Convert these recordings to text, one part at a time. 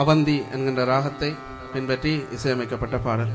அவந்தி என்கின்ற ராகத்தை பின்பற்றி இசையமைக்கப்பட்ட பாடல்.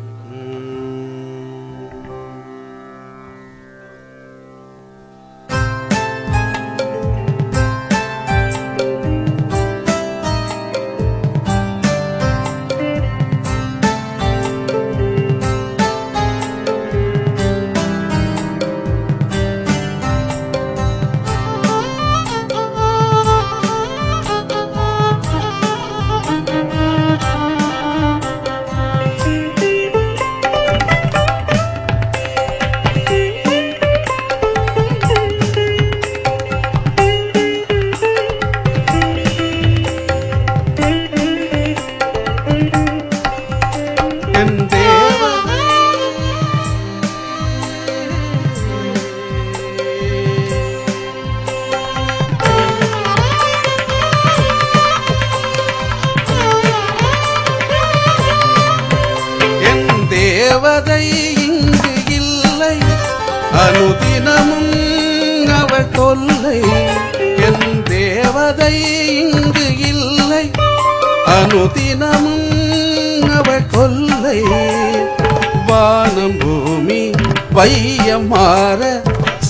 தேவதை இங்கு இல்லை, அனுதினமும் அவள் தொல்லை. என் தேவதை இங்கு இல்லை, அனுதினமும் அவள் தொல்லை. வானம் பூமி வையம் மாற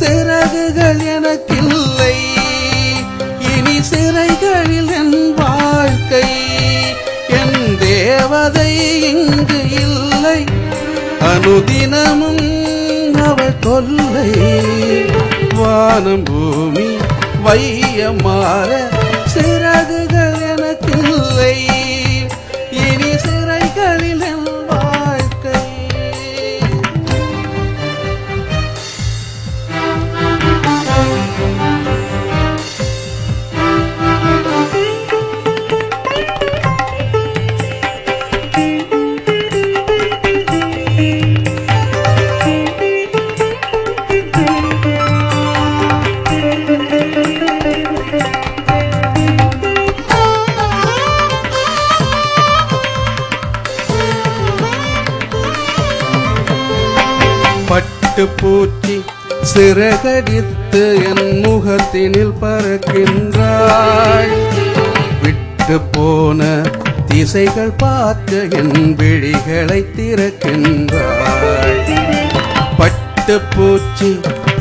சிறகுகள் எனக்கில்லை, இனி சிறைகளில் என் வாழ்க்கை. என் தேவதை இங்கு இல்லை, அனுதினமும் அவள் தொல்லை. வானம் பூமி வையம் மாற சிறகுகள் எனக்கில்லை, இனி சிறைகளில் என் வாழ்க்கை. பூச்சி சிறகடித்து என் முகத்தினில் பறக்கின்றாய். விட்டு போன திசைகள் பார்த்து என் விழிகளை திறக்கின்றாய். பட்டு பூச்சி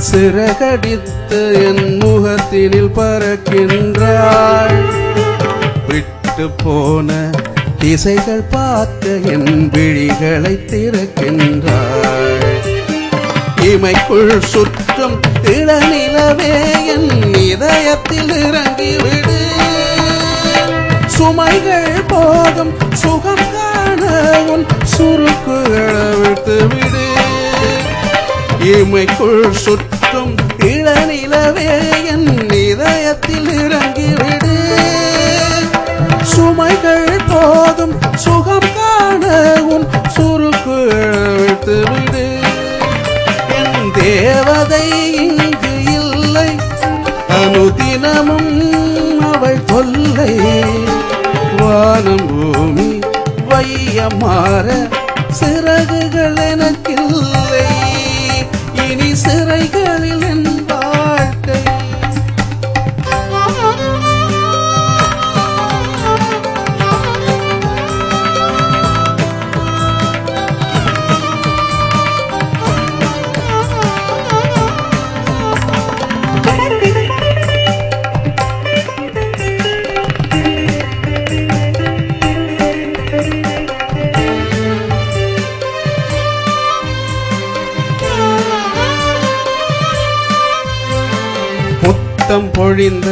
சிறகடித்து என் முகத்தினில் பறக்கின்றாய். விட்டு போன திசைகள் பார்த்து என் விழிகளை திறக்கின்றாய். இமைக்குள் சுற்றும் இளநிலவே என் இதயத்தில் இறங்கிவிடு. சுமைகள் போதும் சுகம் காண உன் சுருக்குகளை விட்டு விடு. இமைக்குள் சுற்றும் இளநிலவே என் இதயத்தில் இறங்கிவிடு. சுமைகள் போதும் சுகம் காண உன் சுருக்குகளை விட்டு விடு. தேவதை இங்கு இல்லை, அனுதினமும் அவள் தொல்லை. வானம் பூமி வையம் மாற சிறகுகள் எனக்கில்லை, இனி சிறைகளில் என் வாழ்க்கை. முத்தம் பொழிந்த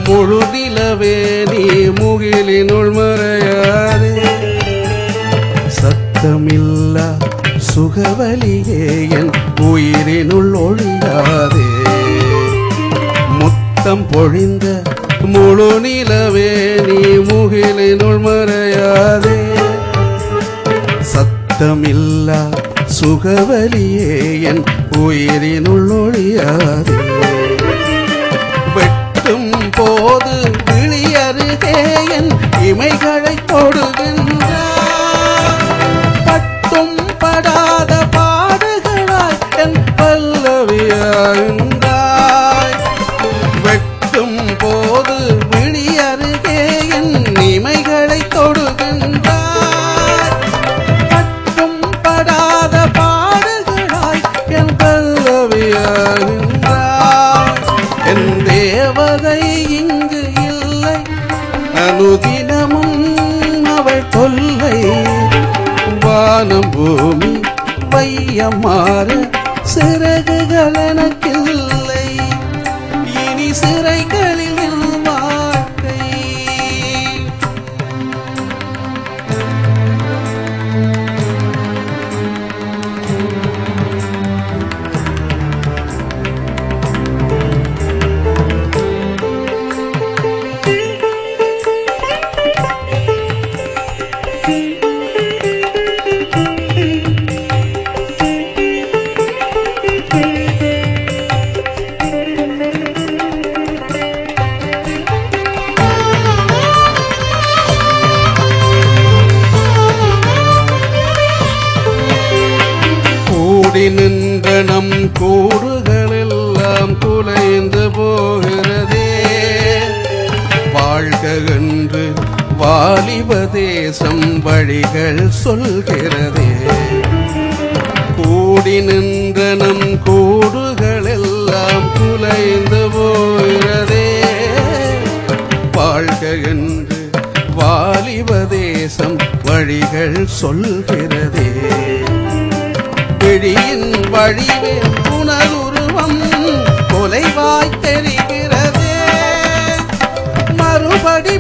முழு நிலவே நீ முகிலினுள் மறையாதே. சத்தமில்லா சுகவலியே என் உயிரினுள் ஒழியாதே. முத்தம் பொழிந்த முழு நிலவே நீ முகிலினுள் மறையாதே. சத்தமில்லா சுகவலியே என் உயிரினுள் ஒழியாதே. வெட்டும் போது விழியருகே என் இமைகளை தொடுகின்றாய். பட்டும் படாத பாடுகளாய் என் பல்லவியாகின்றாய். வெட்டும் போது விழியருகே என் இமைகளை தொடு அனுதினமும் அவள் தொல்லை வானம் பூமி வையமாற சிறகுகள் எனக்கில்லை இனி சிறைகளில் வாழ்க்கை நின்ற நம் கூடுகளெல்லாம் குலைந்து போகிறதே வாழ்க என்று வாலிப தேசம் வழிகள் சொல்கிறதே கூடி நின்ற நம் கூடுகளெல்லாம் குலைந்து போகிறதே வாழ்க என்று வாலிப தேசம் வழிகள் சொல்கிறதே விழியின் வழிவே புனருருவம் கொலைவாய் தெரிகிறதே மறுபடி